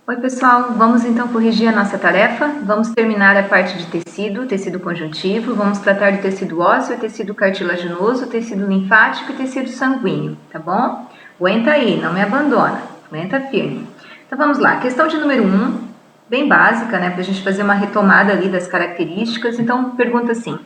Oi pessoal, vamos então corrigir a nossa tarefa. Vamos terminar a parte de tecido conjuntivo, vamos tratar do tecido ósseo, tecido cartilaginoso, tecido linfático e tecido sanguíneo, tá bom? Aguenta aí, não me abandona, aguenta firme. Então vamos lá, questão de número 1, bem básica, né, para a gente fazer uma retomada ali das características. Então pergunta assim: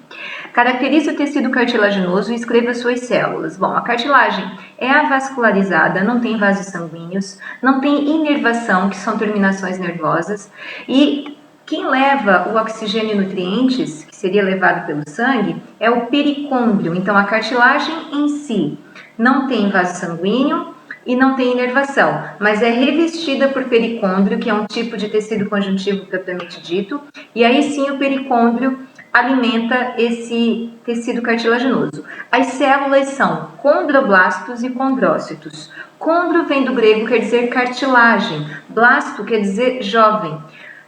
caracterize o tecido cartilaginoso e escreva suas células. Bom, a cartilagem é avascularizada, não tem vasos sanguíneos, não tem inervação, que são terminações nervosas, e quem leva o oxigênio e nutrientes, que seria levado pelo sangue, é o pericôndrio. Então, a cartilagem em si não tem vaso sanguíneo e não tem inervação, mas é revestida por pericôndrio, que é um tipo de tecido conjuntivo propriamente dito, e aí sim o pericôndrio alimenta esse tecido cartilaginoso. As células são condroblastos e condrócitos. Condro vem do grego, quer dizer cartilagem. Blasto quer dizer jovem.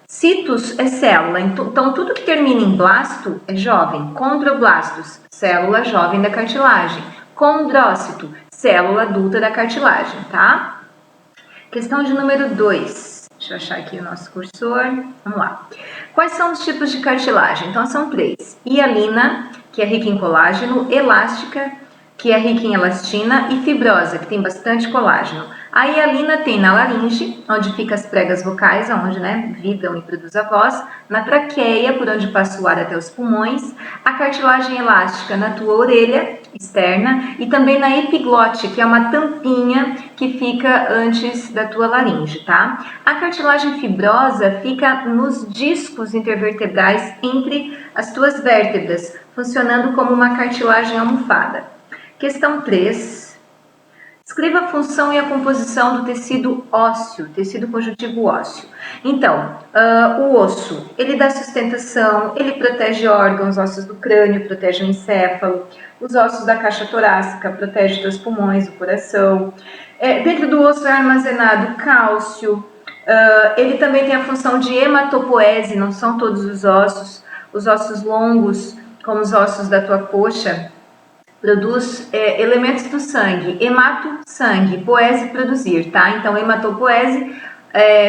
Citos é célula, então tudo que termina em blasto é jovem. Condroblastos, célula jovem da cartilagem. Condrócito, célula adulta da cartilagem, tá? Questão de número 2. Deixa eu achar aqui o nosso cursor. Vamos lá. Quais são os tipos de cartilagem? Então, são 3. Hialina, que é rica em colágeno, elástica, que é rica em elastina, e fibrosa, que tem bastante colágeno. A hialina tem na laringe, onde ficam as pregas vocais, onde vibram e produz a voz, na traqueia, por onde passa o ar até os pulmões, a cartilagem elástica na tua orelha externa e também na epiglote, que é uma tampinha que fica antes da tua laringe, tá? A cartilagem fibrosa fica nos discos intervertebrais entre as tuas vértebras, funcionando como uma cartilagem almofada. Questão 3. Escreva a função e a composição do tecido ósseo, tecido conjuntivo ósseo. Então, o osso, ele dá sustentação, ele protege órgãos, ossos do crânio, protege o encéfalo, os ossos da caixa torácica, protege teus pulmões, o coração. Dentro do osso é armazenado cálcio, ele também tem a função de hematopoese, não são todos os ossos longos, como os ossos da tua coxa, produz elementos do sangue. Hemato, sangue, poese, produzir, tá? Então, hematopoese,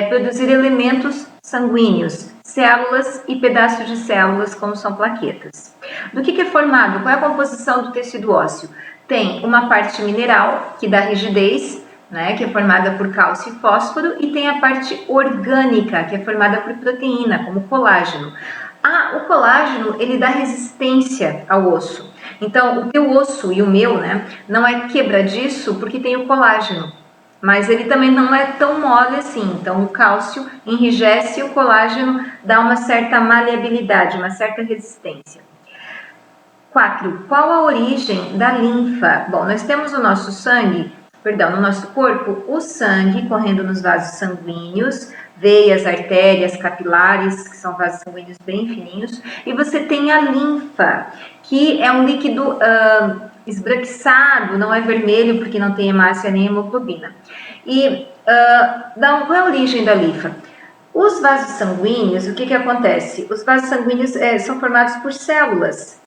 produzir elementos sanguíneos, células e pedaços de células, como são plaquetas. Do que é formado? Qual é a composição do tecido ósseo? Tem uma parte mineral, que dá rigidez, que é formada por cálcio e fósforo, e tem a parte orgânica, que é formada por proteína, como colágeno. O colágeno, ele dá resistência ao osso. Então, o teu osso e o meu, não é quebradiço porque tem o colágeno, mas ele também não é tão mole assim. Então, o cálcio enrijece e o colágeno dá uma certa maleabilidade, uma certa resistência. 4. Qual a origem da linfa? Bom, nós temos o nosso sangue, no nosso corpo, o sangue correndo nos vasos sanguíneos, veias, artérias, capilares, que são vasos sanguíneos bem fininhos, e você tem a linfa, que é um líquido esbranquiçado, não é vermelho porque não tem hemácia nem hemoglobina. E qual é a origem da linfa? Os vasos sanguíneos, o que acontece? Os vasos sanguíneos são formados por células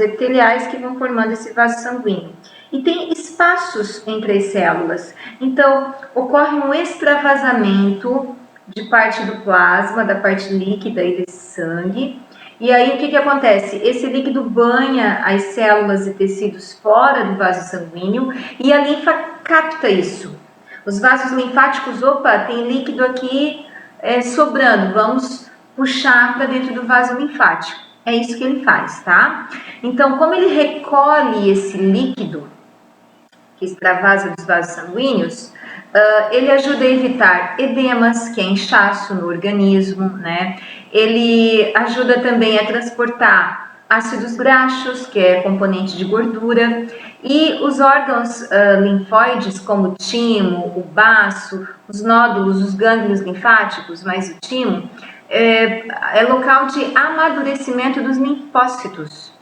epiteliais que vão formando esse vaso sanguíneo. E tem espaços entre as células. Então, ocorre um extravasamento de parte do plasma, da parte líquida e desse sangue. E aí, o que acontece? Esse líquido banha as células e tecidos fora do vaso sanguíneo e a linfa capta isso. Os vasos linfáticos, tem líquido aqui sobrando, vamos puxar para dentro do vaso linfático. É isso que ele faz, tá? Então, como ele recolhe esse líquido que extravasa dos vasos sanguíneos, ele ajuda a evitar edemas, que é inchaço no organismo, Ele ajuda também a transportar ácidos graxos, que é componente de gordura, e os órgãos linfóides, como o timo, o baço, os nódulos, os gânglios linfáticos, mais o timo, é local de amadurecimento dos linfócitos.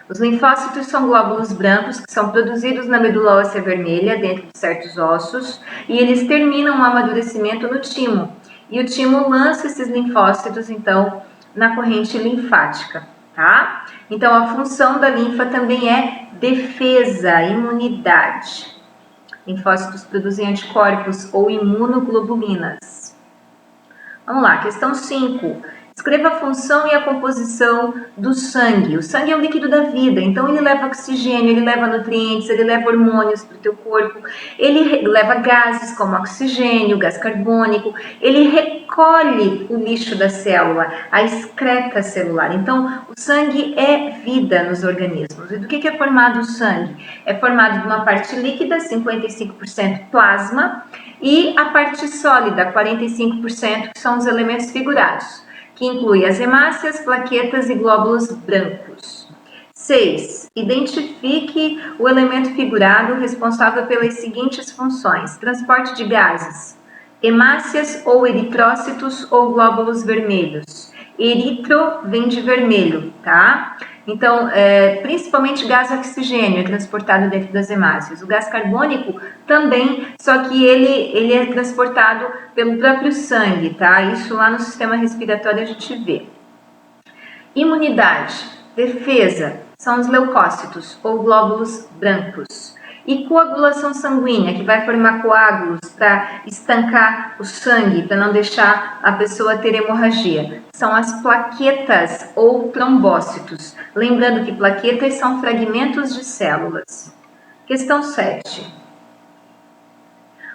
Os linfócitos são glóbulos brancos que são produzidos na medula óssea vermelha, dentro de certos ossos, e eles terminam o amadurecimento no timo. E o timo lança esses linfócitos, então, na corrente linfática, tá? Então, a função da linfa também é defesa, imunidade. Linfócitos produzem anticorpos ou imunoglobulinas. Vamos lá, questão 5. Escreva a função e a composição do sangue. O sangue é o líquido da vida, então ele leva oxigênio, ele leva nutrientes, ele leva hormônios para o teu corpo, ele leva gases como oxigênio, gás carbônico, ele recolhe o lixo da célula, a excreta celular. Então, o sangue é vida nos organismos. E do que é formado o sangue? É formado de uma parte líquida, 55% plasma, e a parte sólida, 45%, que são os elementos figurados, que inclui as hemácias, plaquetas e glóbulos brancos. 6. Identifique o elemento figurado responsável pelas seguintes funções: transporte de gases, hemácias ou eritrócitos ou glóbulos vermelhos. Eritro vem de vermelho, tá? Então, principalmente gás oxigênio é transportado dentro das hemácias. O gás carbônico também, só que ele é transportado pelo próprio sangue, tá? Isso lá no sistema respiratório a gente vê. Imunidade, defesa, são os leucócitos ou glóbulos brancos. E coagulação sanguínea, que vai formar coágulos para estancar o sangue, para não deixar a pessoa ter hemorragia. São as plaquetas ou trombócitos. Lembrando que plaquetas são fragmentos de células. Questão 7.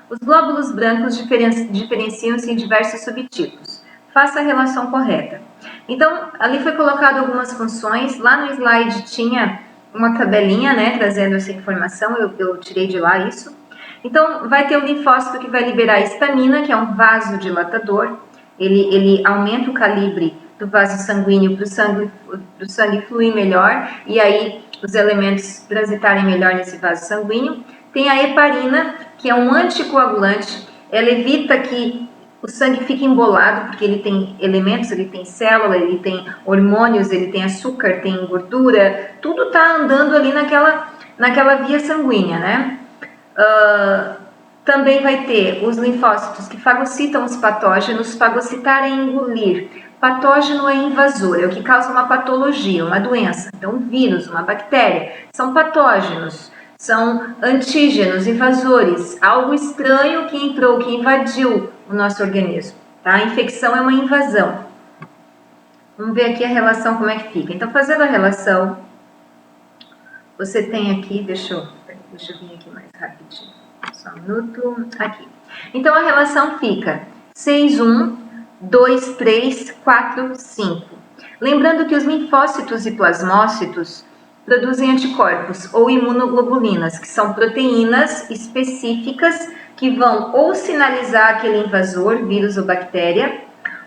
Os glóbulos brancos diferenciam-se em diversos subtipos. Faça a relação correta. Então, ali foi colocado algumas funções. Lá no slide tinha uma tabelinha, né, trazendo essa informação, eu tirei de lá isso. Então, vai ter o linfócito que vai liberar a histamina, que é um vasodilatador. Ele aumenta o calibre do vaso sanguíneo para o sangue fluir melhor, e aí os elementos transitarem melhor nesse vaso sanguíneo. Tem a heparina, que é um anticoagulante. Ela evita que o sangue fique embolado, porque ele tem elementos, ele tem célula, ele tem hormônios, ele tem açúcar, tem gordura, tudo está andando ali naquela via sanguínea, né? Também vai ter os linfócitos que fagocitam os patógenos. Fagocitar é engolir. Patógeno é invasor, é o que causa uma patologia, uma doença. Então, um vírus, uma bactéria, são patógenos. São antígenos, invasores, algo estranho que entrou, que invadiu o nosso organismo. Tá? A infecção é uma invasão. Vamos ver aqui a relação, como é que fica. Então, fazendo a relação, você tem aqui, deixa eu vir aqui mais rapidinho, só um minuto, aqui. Então, a relação fica 6, 1, 2, 3, 4, 5. Lembrando que os linfócitos e plasmócitos produzem anticorpos ou imunoglobulinas, que são proteínas específicas que vão ou sinalizar aquele invasor, vírus ou bactéria,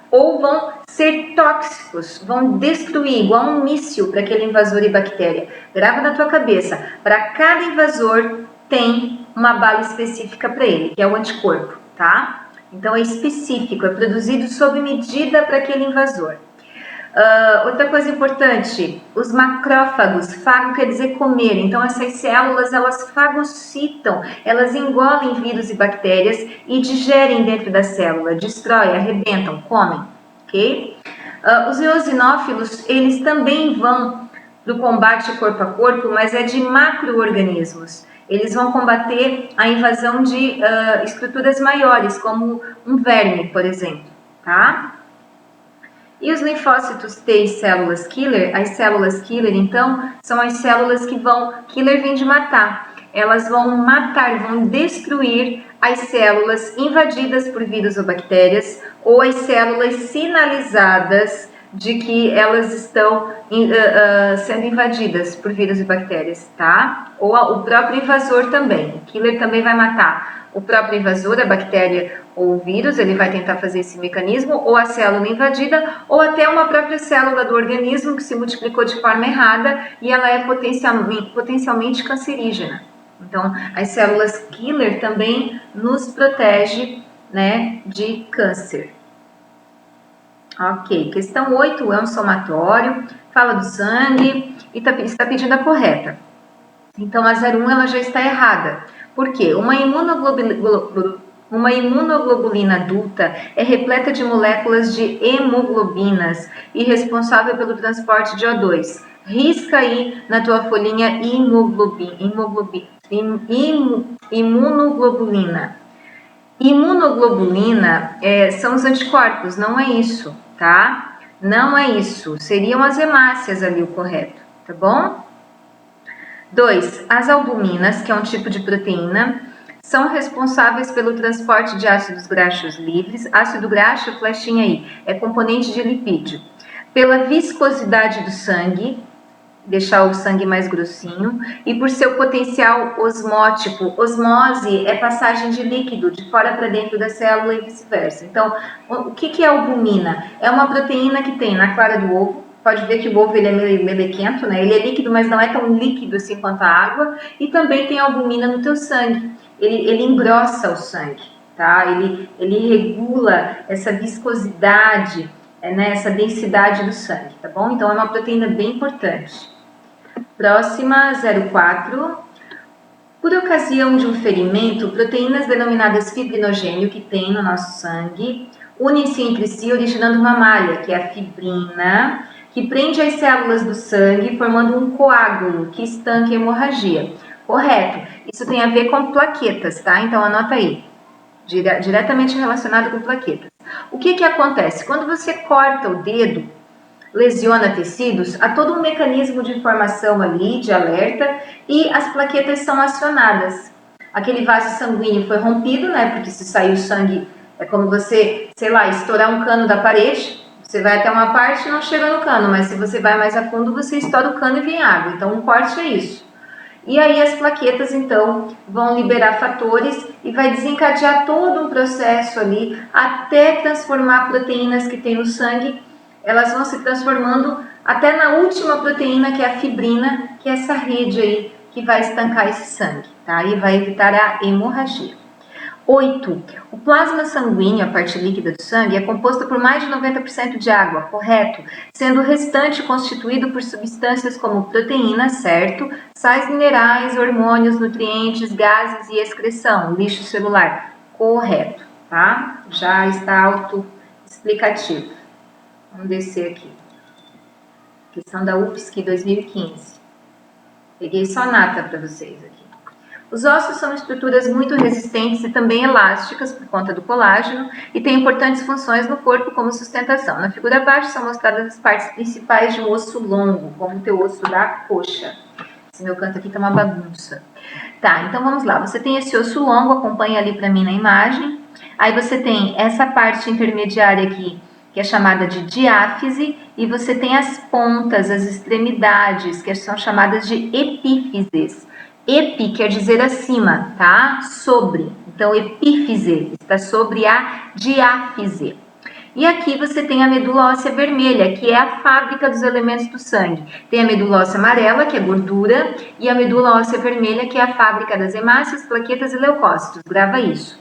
ou vão ser tóxicos, vão destruir, igual um míssil para aquele invasor e bactéria. Grava na tua cabeça, para cada invasor tem uma bala específica para ele, que é o anticorpo, tá? Então é específico, é produzido sob medida para aquele invasor. Outra coisa importante, os macrófagos, fago quer dizer comer, então essas células elas fagocitam, elas engolem vírus e bactérias e digerem dentro da célula, destroem, arrebentam, comem, ok? Os eosinófilos, eles também vão do combate corpo a corpo, mas é de macro-organismos. Eles vão combater a invasão de estruturas maiores, como um verme, por exemplo, tá? E os linfócitos T e células killer, as células killer, então, são as células que vão... Killer vem de matar. Elas vão matar, vão destruir as células invadidas por vírus ou bactérias, ou as células sinalizadas de que elas estão sendo invadidas por vírus e bactérias, tá? Ou o próprio invasor também. O killer também vai matar o próprio invasor, a bactéria ou o vírus, ele vai tentar fazer esse mecanismo, ou a célula invadida, ou até uma própria célula do organismo que se multiplicou de forma errada e ela é potencialmente cancerígena. Então, as células killer também nos protegem, né, de câncer. Ok, questão 8 é um somatório, fala do sangue e está pedindo a correta. Então, a 01 ela já está errada. Por quê? Uma imunoglobulina adulta é repleta de moléculas de hemoglobinas e responsável pelo transporte de O2. Risca aí na tua folhinha imunoglobulina. Imunoglobulina são os anticorpos, não é isso, tá? Não é isso, seriam as hemácias ali o correto, tá bom? 2. As albuminas, que é um tipo de proteína, são responsáveis pelo transporte de ácidos graxos livres. Ácido graxo, flechinha aí, é componente de lipídio. Pela viscosidade do sangue, deixar o sangue mais grossinho, e por seu potencial osmótico. Osmose é passagem de líquido de fora para dentro da célula e vice-versa. Então, o que é albumina? É uma proteína que tem na clara do ovo. Pode ver que o ovo ele é melequento, né? Ele é líquido, mas não é tão líquido assim quanto a água. E também tem albumina no teu sangue. Ele engrossa o sangue, tá? Ele regula essa viscosidade, né? Essa densidade do sangue, tá bom? Então, é uma proteína bem importante. Próxima, 04. Por ocasião de um ferimento, proteínas denominadas fibrinogênio que tem no nosso sangue unem-se entre si, originando uma malha, que é a fibrina, que prende as células do sangue, formando um coágulo que estanca a hemorragia. Correto. Isso tem a ver com plaquetas, tá? Então, anota aí. Diretamente relacionado com plaquetas. O que acontece? Quando você corta o dedo, lesiona tecidos, há todo um mecanismo de informação ali, de alerta, e as plaquetas são acionadas. Aquele vaso sanguíneo foi rompido, né? Porque se saiu sangue, é como você, sei lá, estourar um cano da parede. Você vai até uma parte e não chega no cano, mas se você vai mais a fundo, você estoura o cano e vem água. Então, um corte é isso. E aí as plaquetas, então, vão liberar fatores e vai desencadear todo um processo ali até transformar proteínas que tem no sangue. Elas vão se transformando até na última proteína, que é a fibrina, que é essa rede aí que vai estancar esse sangue, tá? E vai evitar a hemorragia. 8. O plasma sanguíneo, a parte líquida do sangue, é composto por mais de 90% de água, correto? Sendo o restante constituído por substâncias como proteínas, certo? Sais minerais, hormônios, nutrientes, gases e excreção, lixo celular, correto, tá? Já está autoexplicativo. Vamos descer aqui. Questão da UFSC 2015. Peguei só nata para vocês aqui. Os ossos são estruturas muito resistentes e também elásticas por conta do colágeno e têm importantes funções no corpo como sustentação. Na figura abaixo são mostradas as partes principais de um osso longo, como o teu osso da coxa. Esse meu canto aqui tá uma bagunça. Tá, então vamos lá. Você tem esse osso longo, acompanha ali para mim na imagem. Aí você tem essa parte intermediária aqui, que é chamada de diáfise, e você tem as pontas, as extremidades, que são chamadas de epífises. Epi quer dizer acima, tá? Sobre. Então, epífise está sobre a diáfise. E aqui você tem a medula óssea vermelha, que é a fábrica dos elementos do sangue. Tem a medula óssea amarela, que é gordura, e a medula óssea vermelha, que é a fábrica das hemácias, plaquetas e leucócitos. Grava isso.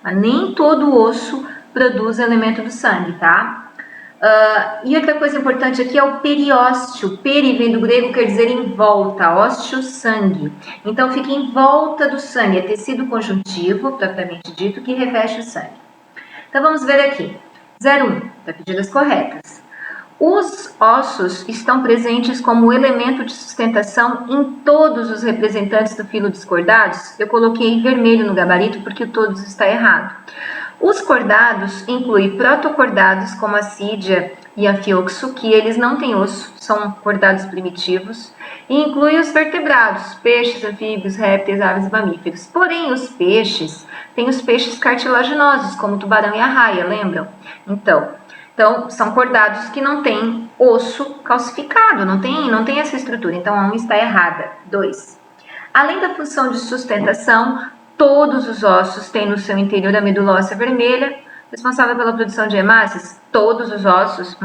Mas nem todo osso produz elemento do sangue, tá? E outra coisa importante aqui é o periósteo. Peri vem do grego, quer dizer em volta, ósteo, sangue. Então fica em volta do sangue, é tecido conjuntivo, propriamente dito, que reveste o sangue. Então vamos ver aqui. 01, tá pedindo as corretas. Os ossos estão presentes como elemento de sustentação em todos os representantes do filo dos cordados. Eu coloquei vermelho no gabarito porque o todos está errado. Os cordados incluem protocordados como a sídia e anfioxo, que eles não têm osso, são cordados primitivos, e inclui os vertebrados, peixes, anfíbios, répteis, aves e mamíferos. Porém, os peixes, tem os peixes cartilaginosos, como o tubarão e a raia, lembram? Então, são cordados que não têm osso calcificado, não tem essa estrutura, então a 1 está errada. 2. Além da função de sustentação, todos os ossos têm no seu interior a medula óssea vermelha, responsável pela produção de hemácias. Todos os ossos?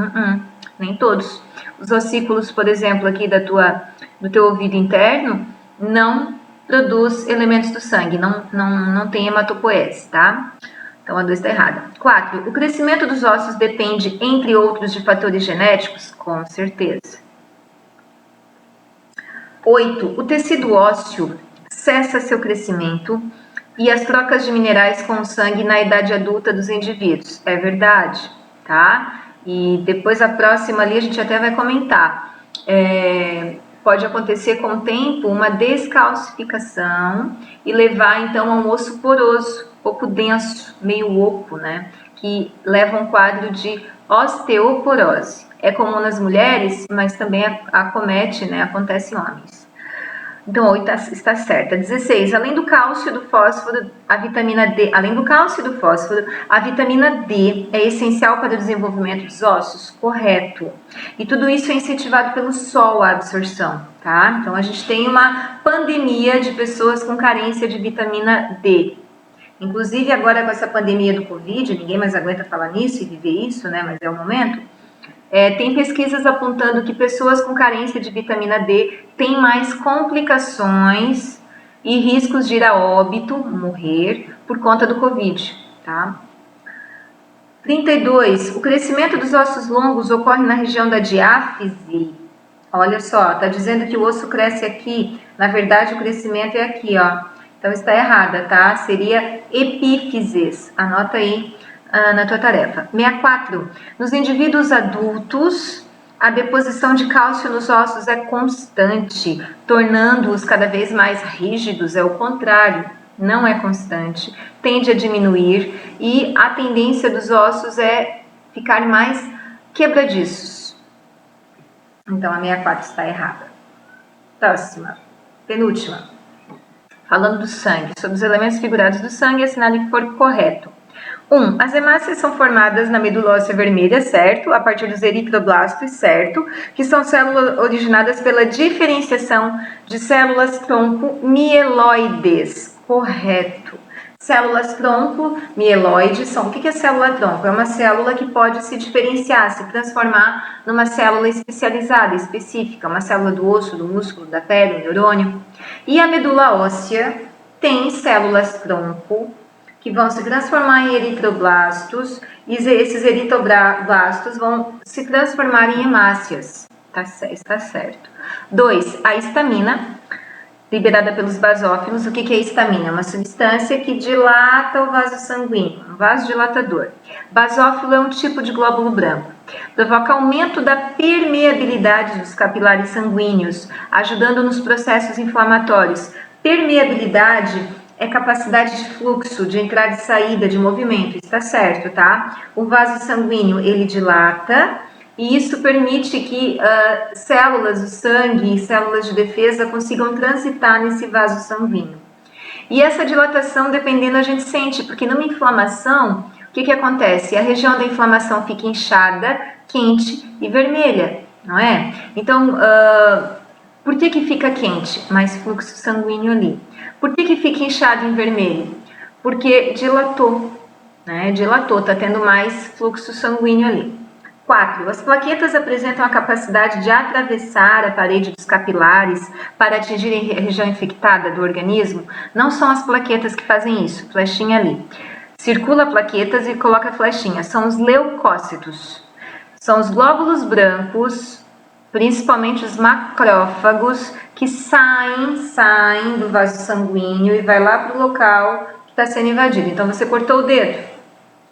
Nem todos. Os ossículos, por exemplo, aqui do teu ouvido interno, não produz elementos do sangue, não tem hematopoese, tá? Então a 2 está errada. 4. O crescimento dos ossos depende, entre outros, de fatores genéticos? Com certeza. 8. O tecido ósseo cessa seu crescimento e as trocas de minerais com o sangue na idade adulta dos indivíduos. É verdade, tá? E depois a próxima ali a gente até vai comentar. Pode acontecer com o tempo uma descalcificação e levar então a um osso poroso, pouco denso, meio oco, né? Que leva a um quadro de osteoporose. É comum nas mulheres, mas também acomete, né? Acontece em homens. Então, 8 está certa. 16. Além do cálcio e do fósforo, a vitamina D. Além do cálcio e do fósforo, a vitamina D é essencial para o desenvolvimento dos ossos? Correto. E tudo isso é incentivado pelo sol, a absorção, tá? Então, a gente tem uma pandemia de pessoas com carência de vitamina D. Inclusive, agora com essa pandemia do Covid, ninguém mais aguenta falar nisso e viver isso, né? Mas é o momento. Tem pesquisas apontando que pessoas com carência de vitamina D têm mais complicações e riscos de ir a óbito, morrer, por conta do Covid, tá? 32. O crescimento dos ossos longos ocorre na região da diáfise. Olha só, tá dizendo que o osso cresce aqui. Na verdade, o crescimento é aqui, ó. Então está errada, tá? Seria epífises. Anota aí na tua tarefa. 64. Nos indivíduos adultos, a deposição de cálcio nos ossos é constante, tornando-os cada vez mais rígidos. É o contrário, não é constante. Tende a diminuir e a tendência dos ossos é ficar mais quebradiços. Então, a 64 está errada. Próxima. Penúltima. Falando do sangue. Sobre os elementos figurados do sangue, assinale que for correto. 1. As hemácias são formadas na medula óssea vermelha, certo? A partir dos eritroblastos, certo? Que são células originadas pela diferenciação de células-tronco mieloides. Correto. Células-tronco mieloides são... O que é célula-tronco? É uma célula que pode se diferenciar, se transformar numa célula especializada, específica, uma célula do osso, do músculo, da pele, do neurônio. E a medula óssea tem células-tronco que vão se transformar em eritroblastos, e esses eritroblastos vão se transformar em hemácias. Está certo. 2. A histamina, liberada pelos basófilos. O que é histamina? É uma substância que dilata o vaso sanguíneo, um vasodilatador. Basófilo é um tipo de glóbulo branco. Provoca aumento da permeabilidade dos capilares sanguíneos, ajudando nos processos inflamatórios. Permeabilidade é capacidade de fluxo, de entrada e saída, de movimento, está certo, tá? O vaso sanguíneo, ele dilata e isso permite que células do sangue e células de defesa consigam transitar nesse vaso sanguíneo. E essa dilatação, dependendo, a gente sente, porque numa inflamação, o que acontece? A região da inflamação fica inchada, quente e vermelha, não é? Então, por que fica quente? Mais fluxo sanguíneo ali. Por que fica inchado em vermelho? Porque dilatou, né? Dilatou, está tendo mais fluxo sanguíneo ali. 4. As plaquetas apresentam a capacidade de atravessar a parede dos capilares para atingir a região infectada do organismo. Não são as plaquetas que fazem isso, flechinha ali. Circula plaquetas e coloca flechinha. São os leucócitos. São os glóbulos brancos, principalmente os macrófagos, que saem do vaso sanguíneo e vai lá para o local que está sendo invadido. Então, você cortou o dedo,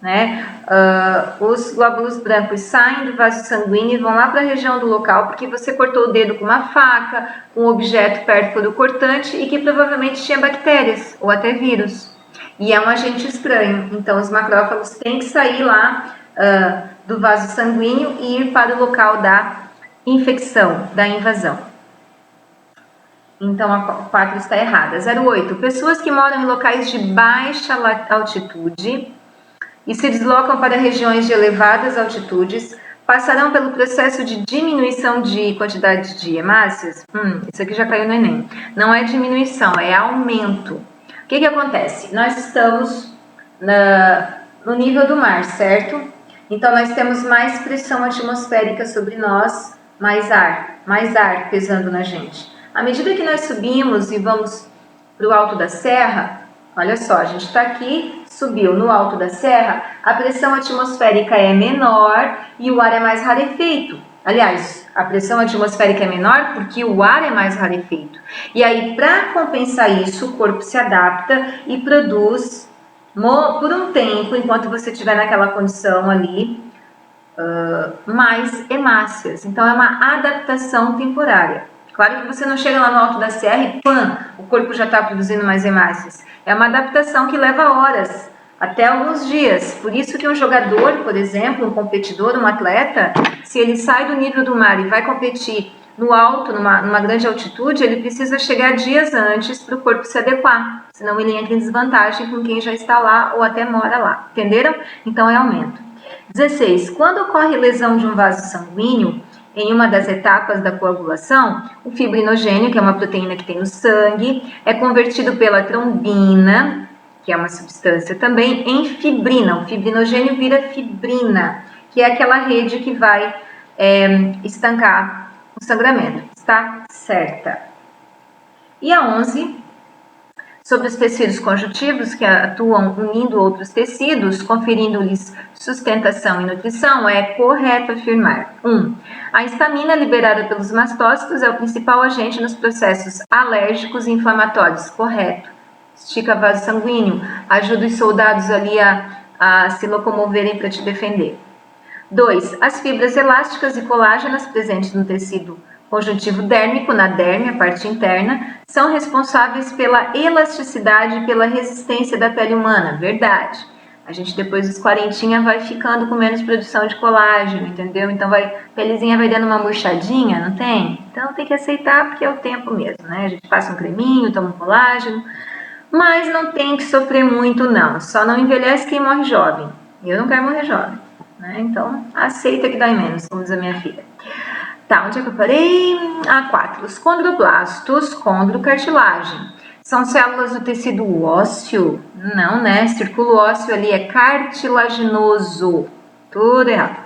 né? Os glóbulos brancos saem do vaso sanguíneo e vão lá para a região do local, porque você cortou o dedo com uma faca, com um objeto perto do cortante e que provavelmente tinha bactérias ou até vírus. E é um agente estranho. Então, os macrófagos têm que sair lá do vaso sanguíneo e ir para o local da infecção, da invasão. Então, a 4 está errada. 08. Pessoas que moram em locais de baixa altitude e se deslocam para regiões de elevadas altitudes passarão pelo processo de diminuição de quantidade de hemácias? Isso aqui já caiu no Enem. Não é diminuição, é aumento. O que acontece? Nós estamos no nível do mar, certo? Então, nós temos mais pressão atmosférica sobre nós, mais ar pesando na gente. À medida que nós subimos e vamos para o alto da serra, olha só, a gente está aqui, subiu no alto da serra, a pressão atmosférica é menor e o ar é mais rarefeito. Aliás, a pressão atmosférica é menor porque o ar é mais rarefeito. E aí, para compensar isso, o corpo se adapta e produz, por um tempo, enquanto você estiver naquela condição ali, mais hemácias. Então, é uma adaptação temporária. Claro que você não chega lá no alto da serra e pã, o corpo já está produzindo mais hemácias. É uma adaptação que leva horas, até alguns dias. Por isso que um jogador, por exemplo, um competidor, um atleta, se ele sai do nível do mar e vai competir no alto, numa grande altitude, ele precisa chegar dias antes para o corpo se adequar, senão ele entra em desvantagem com quem já está lá ou até mora lá, entenderam? Então é aumento. 16. Quando ocorre lesão de um vaso sanguíneo, em uma das etapas da coagulação, o fibrinogênio, que é uma proteína que tem no sangue, é convertido pela trombina, que é uma substância também, em fibrina. O fibrinogênio vira fibrina, que é aquela rede que vai estancar o sangramento. Está certa. E a 11, sobre os tecidos conjuntivos que atuam unindo outros tecidos, conferindo-lhes sustentação e nutrição, é correto afirmar: 1. A histamina liberada pelos mastócitos é o principal agente nos processos alérgicos e inflamatórios. Correto. Estica vaso sanguíneo, ajuda os soldados ali a se locomoverem para te defender. 2. As fibras elásticas e colágenas presentes no tecido conjuntivo dérmico, na derme, a parte interna, são responsáveis pela elasticidade e pela resistência da pele humana. Verdade. A gente depois dos 40 vai ficando com menos produção de colágeno, entendeu? Então a pelezinha vai dando uma murchadinha, não tem? Então tem que aceitar porque é o tempo mesmo, né? A gente passa um creminho, toma um colágeno, mas não tem que sofrer muito não. Só não envelhece quem morre jovem. Eu não quero morrer jovem, né? Então aceita que dói menos, como diz a minha filha. Tá, onde é que eu parei? 4. Os condroblastos, condrocartilagem. São células do tecido ósseo? Não, né? Círculo ósseo ali é cartilaginoso. Tudo errado.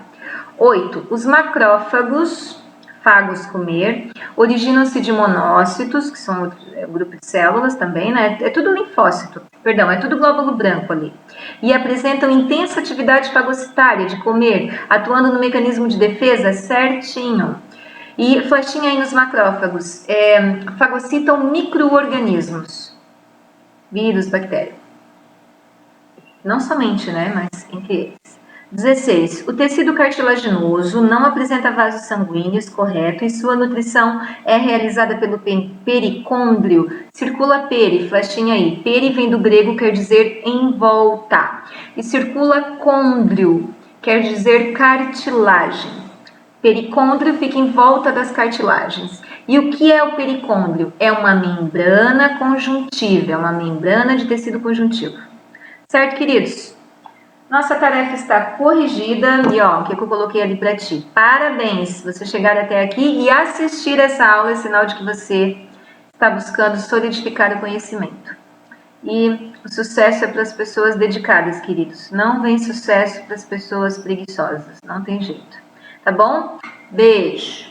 8. Os macrófagos, fagos comer, originam-se de monócitos, que são o grupo de células também, né? É tudo linfócito, perdão, é tudo glóbulo branco ali. E apresentam intensa atividade fagocitária de comer, atuando no mecanismo de defesa certinho. E flechinha aí nos macrófagos, fagocitam micro-organismos, vírus, bactérias. Não somente, né, mas entre eles. 16. O tecido cartilaginoso não apresenta vasos sanguíneos, correto, e sua nutrição é realizada pelo pericôndrio. Circula peri, flechinha aí. Peri vem do grego, quer dizer em volta. E circula côndrio, quer dizer cartilagem. Pericôndrio fica em volta das cartilagens. E o que é o pericôndrio? É uma membrana conjuntiva, é uma membrana de tecido conjuntivo. Certo, queridos? Nossa tarefa está corrigida e ó, o que eu coloquei ali para ti. Parabéns, você chegar até aqui e assistir essa aula é sinal de que você está buscando solidificar o conhecimento. E o sucesso é para as pessoas dedicadas, queridos. Não vem sucesso para as pessoas preguiçosas, não tem jeito. Tá bom? Beijo!